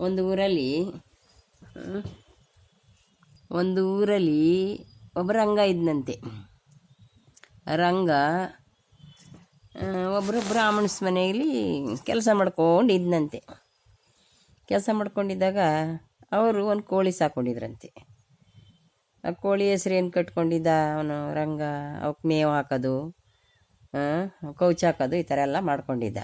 ಒಂದು ಊರಲ್ಲಿ ಒಬ್ಬ ರಂಗ ಇದ್ದಂತೆ. ರಂಗ ಒಬ್ಬರು ಬ್ರಾಹ್ಮಣಸ್ ಮನೆಯಲ್ಲಿ ಕೆಲಸ ಮಾಡ್ಕೊಂಡಿದ್ದಂತೆ. ಕೆಲಸ ಮಾಡ್ಕೊಂಡಿದ್ದಾಗ ಅವರು ಒಂದು ಕೋಳಿ ಸಾಕೊಂಡಿದ್ರಂತೆ. ಆ ಕೋಳಿ ಹೆಸ್ರು ಏನು ಕಟ್ಕೊಂಡಿದ್ದ ಅವನು ರಂಗ, ಅವಕ್ಕೆ ಮೇವು ಹಾಕೋದು, ಕೌಚ್ ಹಾಕೋದು, ಈ ಥರ ಎಲ್ಲ ಮಾಡ್ಕೊಂಡಿದ್ದ.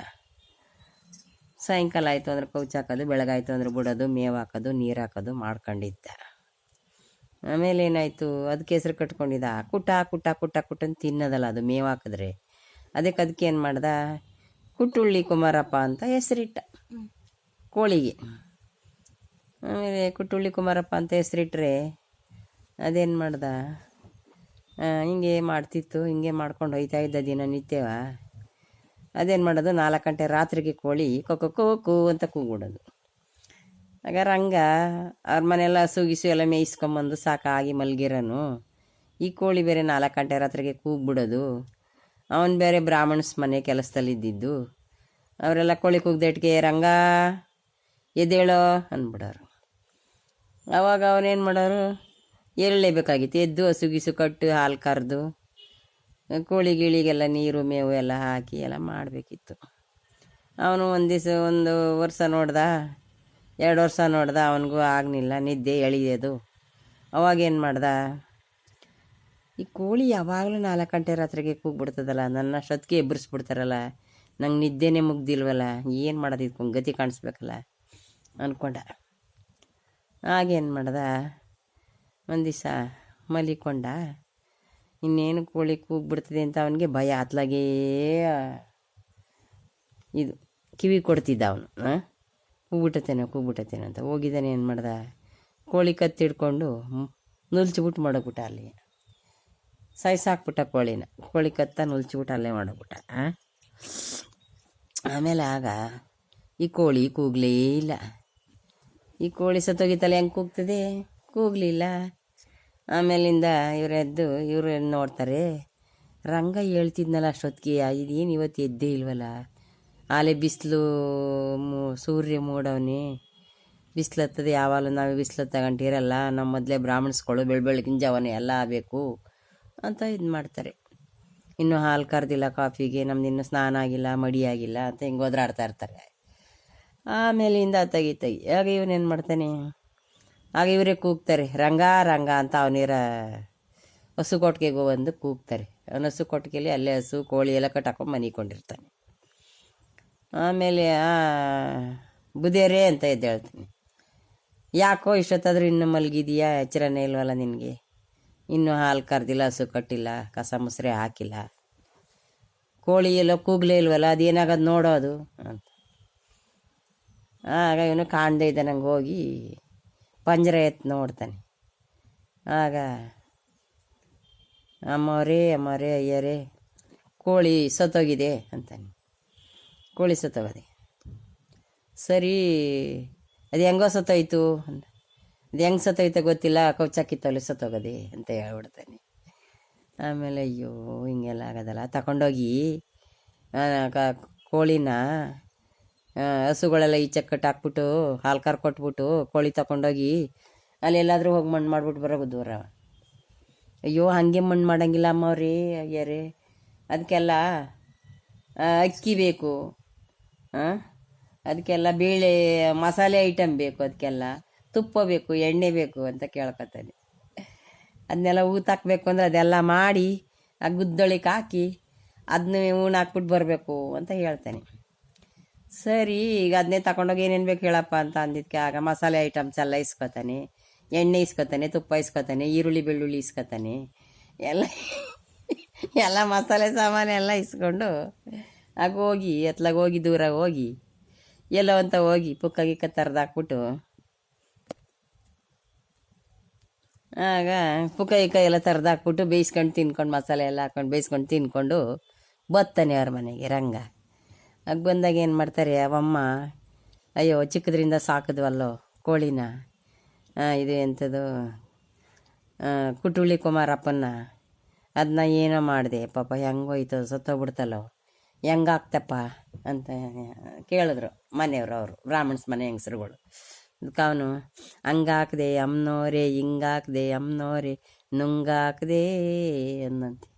ಸಾಯಂಕಾಲ ಆಯಿತು ಅಂದ್ರೆ ಕೌಚ್ ಹಾಕೋದು, ಬೆಳಗಾಯಿತು ಅಂದ್ರೆ ಬಿಡೋದು, ಮೇವು ಹಾಕೋದು, ನೀರು ಹಾಕೋದು ಮಾಡ್ಕೊಂಡಿದ್ದ. ಆಮೇಲೆ ಏನಾಯಿತು, ಅದಕ್ಕೆ ಹೆಸ್ರು ಕಟ್ಕೊಂಡಿದ್ದ. ಕುಟ ಕುಟ ಕುಟ ಕುಟ ಅಂತ ತಿನ್ನೋದಲ್ಲ ಅದು, ಮೇವು ಹಾಕಿದ್ರೆ. ಅದಕ್ಕೆ ಏನು ಮಾಡ್ದ, ಕುಟ್ಟುಳ್ಳಿ ಕುಮಾರಪ್ಪ ಅಂತ ಹೆಸರಿಟ್ಟ ಕೋಳಿಗೆ. ಆಮೇಲೆ ಕುಟ್ಟುಳ್ಳಿ ಕುಮಾರಪ್ಪ ಅಂತ ಹೆಸರಿಟ್ರೆ ಅದೇನು ಮಾಡ್ದ, ಹಿಂಗೆ ಮಾಡ್ತಿತ್ತು. ಹಿಂಗೆ ಮಾಡ್ಕೊಂಡು ಹೋಯ್ತಾ ಇದ್ದ ದಿನನಿತ್ಯವ. ಅದೇನು ಮಾಡೋದು, 4 ಗಂಟೆ ರಾತ್ರಿಗೆ ಕೋಳಿ ಕೊಕ್ಕೊ ಕೋಕು ಅಂತ ಕೂಗ್ಬಿಡೋದು. ಆಗ ರಂಗ ಅವ್ರ ಮನೆಯೆಲ್ಲ ಹಸುಗಿಸು ಎಲ್ಲ ಮೇಯಿಸ್ಕೊಂಬಂದು ಸಾಕಾಗಿ ಮಲಗಿರೋನು. ಈ ಕೋಳಿ ಬೇರೆ 4 ಗಂಟೆ ರಾತ್ರಿಗೆ ಕೂಗ್ಬಿಡೋದು. ಅವನು ಬೇರೆ ಬ್ರಾಹ್ಮಣಸ್ ಮನೆ ಕೆಲಸದಲ್ಲಿದ್ದಿದ್ದು. ಅವರೆಲ್ಲ ಕೋಳಿ ಕೂಗ್ದೇಟ್ಗೆ ರಂಗ ಎದ್ದೇಳೋ ಅಂದ್ಬಿಡೋರು. ಆವಾಗ ಅವನೇನು ಮಾಡೋರು, ಏಳಲೇಬೇಕಾಗಿತ್ತು. ಎದ್ದು ಹಸುಗಿಸು ಕಟ್ಟು ಹಾಲು ಕರೆದು ಕೋಳಿ ಗಿಳಿಗೆಲ್ಲ ನೀರು ಮೇವು ಎಲ್ಲ ಹಾಕಿ ಎಲ್ಲ ಮಾಡಬೇಕಿತ್ತು. ಅವನು ಒಂದು ವರ್ಷ ನೋಡ್ದ, 2 ವರ್ಷ ನೋಡ್ದ, ಅವನಿಗೂ ಆಗಲಿಲ್ಲ, ನಿದ್ದೆ ಎಳೆಯೋದು. ಅವಾಗೇನು ಮಾಡ್ದ, ಈ ಕೋಳಿ ಯಾವಾಗಲೂ 4 ಗಂಟೆ ರಾತ್ರಿಗೆ ಕೂಗ್ಬಿಡ್ತದಲ್ಲ, ನನ್ನ ಅಷ್ಟೊತ್ತಿಗೆ ಎಬ್ಬರಿಸ್ಬಿಡ್ತಾರಲ್ಲ, ನಂಗೆ ನಿದ್ದೆನೇ ಮುಗ್ದಿಲ್ವಲ್ಲ, ಏನು ಮಾಡೋದು, ಇದಕ್ಕೆ ಗತಿ ಕಾಣಿಸ್ಬೇಕಲ್ಲ ಅಂದ್ಕೊಂಡ. ಆಗೇನು ಮಾಡ್ದ, ಒಂದು ದಿವಸ ಮಲಿಕೊಂಡ. ಇನ್ನೇನು ಕೋಳಿ ಕೂಗ್ಬಿಡ್ತದೆ ಅಂತ ಅವನಿಗೆ ಭಯ. ಅತ್ಲಾಗೇ ಇದು ಕಿವಿ ಕೊಡ್ತಿದ್ದ ಅವನು. ಕೂಗ್ಬಿಟ್ಟತೇನೋ ಅಂತ ಹೋಗಿದ್ದಾನೆ. ಏನು ಮಾಡ್ದ, ಕೋಳಿ ಕತ್ತಿಡ್ಕೊಂಡು ನುಲ್ಚಿಬಿಟ್ಟು ಮಾಡೋಗ್ಬಿಟ್ಟ. ಅಲ್ಲಿ ಸಾಕ್ಬಿಟ್ಟ ಕೋಳಿನ. ಕೋಳಿ ಕತ್ತ ನುಲ್ಚಿಬಿಟ್ಟು ಅಲ್ಲೇ ಮಾಡೋಗ್ಬಿಟ್ಟ. ಆಮೇಲೆ ಆಗ ಈ ಕೋಳಿ ಕೂಗಲೇ ಇಲ್ಲ. ಈ ಕೋಳಿ ಸತ್ತೋಗಿತ್ತಲ್ಲ, ಹೆಂಗೆ ಕೂಗ್ತದೆ, ಕೂಗಲಿಲ್ಲ. ಆಮೇಲಿಂದ ಇವರು ನೋಡ್ತಾರೆ, ರಂಗ ಹೇಳ್ತಿದ್ನಲ್ಲ ಅಷ್ಟೊತ್ತಿಗೆ, ಇದೇನು ಇವತ್ತು ಎದ್ದೇ ಇಲ್ವಲ್ಲ, ಆಲೆ ಬಿಸಿಲು ಸೂರ್ಯ ಮೂಡವನೇ, ಬಿಸಿಲು ಹತ್ತದೆ. ಯಾವಾಗಲೂ ನಾವು ಬಿಸಿಲು ತಗೊಂಡಿರಲ್ಲ, ನಮ್ಮ ಮೊದಲೇ ಬ್ರಾಹ್ಮಣಿಸ್ಗಳು ಬೆಳಗಿನ ಜಾವನೇ ಎಲ್ಲ ಆಗಬೇಕು ಅಂತ ಇದು ಮಾಡ್ತಾರೆ. ಇನ್ನೂ ಹಾಲು ಕರೆದಿಲ್ಲ ಕಾಫಿಗೆ, ನಮ್ದು ಇನ್ನೂ ಸ್ನಾನ ಆಗಿಲ್ಲ, ಮಡಿ ಆಗಿಲ್ಲ ಅಂತ ಹಿಂಗೆ ಒದರಾಡ್ತಾ ಇರ್ತಾರೆ. ಆಮೇಲಿಂದ ತೆಗಿ ಆಗ ಇವನೇನು ಮಾಡ್ತಾನೆ, ಆಗ ಇವರೇ ಕೂಗ್ತಾರೆ, ರಂಗ ರಂಗ ಅಂತ. ಅವನಿರ ಹಸು ಕೊಟ್ಟಿಗೆಗೂ ಬಂದು ಕೂಗ್ತಾರೆ. ಅವನ ಹಸು ಕೊಟ್ಟಿಗೆಲಿ ಅಲ್ಲೇ ಹಸು ಕೋಳಿ ಎಲ್ಲ ಕಟ್ಟಾಕೊಂಡು ಮನಿಕೊಂಡಿರ್ತಾನೆ. ಆಮೇಲೆ ಬುದೇರೇ ಅಂತ ಎದ್ದೇಳ್ತಾನೆ. ಯಾಕೋ ಇಷ್ಟೊತ್ತಾದರೂ ಇನ್ನೂ ಮಲಗಿದೀಯಾ, ಎಚ್ಚರನೇ ಇಲ್ವಲ್ಲ ನಿನಗೆ, ಇನ್ನೂ ಹಾಲು ಕರೆದಿಲ್ಲ, ಹಸು ಕಟ್ಟಿಲ್ಲ, ಕಸ ಮುಸ್ರೆ ಹಾಕಿಲ್ಲ, ಕೋಳಿ ಎಲ್ಲ ಕೂಗಲೇ ಇಲ್ವಲ್ಲ, ಅದೇನಾಗೋದು ನೋಡೋದು ಅಂತ. ಆಗ ಇವನು ಕಾಣದೇ ಇದ್ದ ನಂಗೆ ಹೋಗಿ ಪಂಜರ ಎತ್ತು ನೋಡ್ತಾನೆ. ಆಗ ಅಮ್ಮವರೇ ಅಯ್ಯರೇ, ಕೋಳಿ ಸತ್ತೋಗಿದೆ ಅಂತಾನೆ. ಕೋಳಿ ಸತ್ತೋಗದೆ, ಸರಿ ಅದು ಹೆಂಗೋ ಸತ್ತೋಯ್ತು ಅಂತ. ಅದು ಹೆಂಗೆ ಸತ್ತೋಯ್ತು ಗೊತ್ತಿಲ್ಲ, ಕೌಚಾಕಿತ್ತವಲ್ಲಿ ಸತ್ತೋಗದೆ ಅಂತ ಹೇಳ್ಬಿಡ್ತಾನೆ. ಆಮೇಲೆ ಅಯ್ಯೋ ಹಿಂಗೆಲ್ಲ ಆಗೋದಲ್ಲ, ತಗೊಂಡೋಗಿ ಕೋಳಿನ ಹಸುಗಳೆಲ್ಲ ಈಚೆ ಕಟ್ಟಾಕ್ಬಿಟ್ಟು ಹಾಲು ಕೊಟ್ಬಿಟ್ಟು ಕೋಳಿ ತಗೊಂಡೋಗಿ ಅಲ್ಲೆಲ್ಲಾದರೂ ಹೋಗಿ ಮಣ್ಣು ಮಾಡ್ಬಿಟ್ಟು ಬರೋದು ದೂರ. ಅಯ್ಯೋ ಹಾಗೆ ಮಣ್ಣು ಮಾಡೋಂಗಿಲ್ಲ ಅಮ್ಮವ್ರಿ ಅಯ್ಯರೇ, ಅದಕ್ಕೆಲ್ಲ ಅಕ್ಕಿ ಬೇಕು, ಅದಕ್ಕೆಲ್ಲ ಬೇಳೆ ಮಸಾಲೆ ಐಟಮ್ ಬೇಕು, ಅದಕ್ಕೆಲ್ಲ ತುಪ್ಪ ಬೇಕು, ಎಣ್ಣೆ ಬೇಕು ಅಂತ ಕೇಳ್ಕೊತಾನೆ. ಅದನ್ನೆಲ್ಲ ಊತಾಕ್ಬೇಕು ಅಂದರೆ ಅದೆಲ್ಲ ಮಾಡಿ ಆ ಗುದ್ದೊಳಿಗೆ ಹಾಕಿ ಅದನ್ನ ಹಾಕ್ಬಿಟ್ಟು ಬರಬೇಕು ಅಂತ ಹೇಳ್ತಾನೆ. ಸರಿ, ಈಗ ಅದನ್ನೇ ತಗೊಂಡೋಗಿ ಏನೇನು ಬೇಕು ಹೇಳಪ್ಪ ಅಂತ ಅಂದಿದ್ದಕ್ಕೆ ಆಗ ಮಸಾಲೆ ಐಟಮ್ಸ್ ಎಲ್ಲ ಇಸ್ಕೊತಾನೆ, ಎಣ್ಣೆ ಇಸ್ಕೊತಾನೆ, ತುಪ್ಪ ಇಸ್ಕೊತಾನೆ, ಈರುಳ್ಳಿ ಬೆಳ್ಳುಳ್ಳಿ ಇಸ್ಕೊತಾನೆ, ಎಲ್ಲ ಮಸಾಲೆ ಸಾಮಾನೆಲ್ಲ ಇಸ್ಕೊಂಡು ಆಗ ಹೋಗಿ ಹೋಗಿ ದೂರ ಹೋಗಿ ಎಲ್ಲೋ ಅಂತ ಹೋಗಿ ಪುಕ್ಕ ಗಿಕ್ಕ ತರದಾಕ್ಬಿಟ್ಟು ಆಗ ಪುಕ್ಕ ಗಿಕ್ಕ ಎಲ್ಲ ತರದಾಕ್ಬಿಟ್ಟು ಬೇಯಿಸ್ಕೊಂಡು ತಿನ್ಕೊಂಡು, ಮಸಾಲೆ ಎಲ್ಲ ಹಾಕ್ಕೊಂಡು ಬೇಯಿಸ್ಕೊಂಡು ತಿನ್ಕೊಂಡು ಬರ್ತಾನೆ ಅವ್ರ ಮನೆಗೆ ರಂಗ. ಆಗ ಬಂದಾಗ ಏನು ಮಾಡ್ತಾರೆ, ಅವಮ್ಮ ಅಯ್ಯೋ ಚಿಕ್ಕದ್ರಿಂದ ಸಾಕಿದ್ವಲ್ಲೋ ಕೋಳಿನ, ಇದು ಎಂಥದ್ದು ಕುಟ್ಟುಳ್ಳಿ ಕುಮಾರಪ್ಪನ, ಅದನ್ನ ಏನೋ ಮಾಡಿದೆ ಪಾಪ, ಹೆಂಗೋಯ್ತು ಸತ್ತೋಗ್ಬಿಡ್ತಲ್ಲೋ, ಹೆಂಗಾಗ್ತಪ್ಪ ಅಂತ ಕೇಳಿದ್ರು ಮನೆಯವರು. ಅವರು ಬ್ರಾಹ್ಮಣ್ಸ್ ಮನೆ ಹೆಂಗಸ್ರುಗಳು. ಅದಕ್ಕೆ ಅವನು ಹಂಗಾಕ್ದೆ ಅಮ್ನೋರೆ ಹಿಂಗಾಕ್ದೆ ಅಮ್ನೋರೆ ನುಂಗಾಕ್ದೆ ಅನ್ನಂತೆ.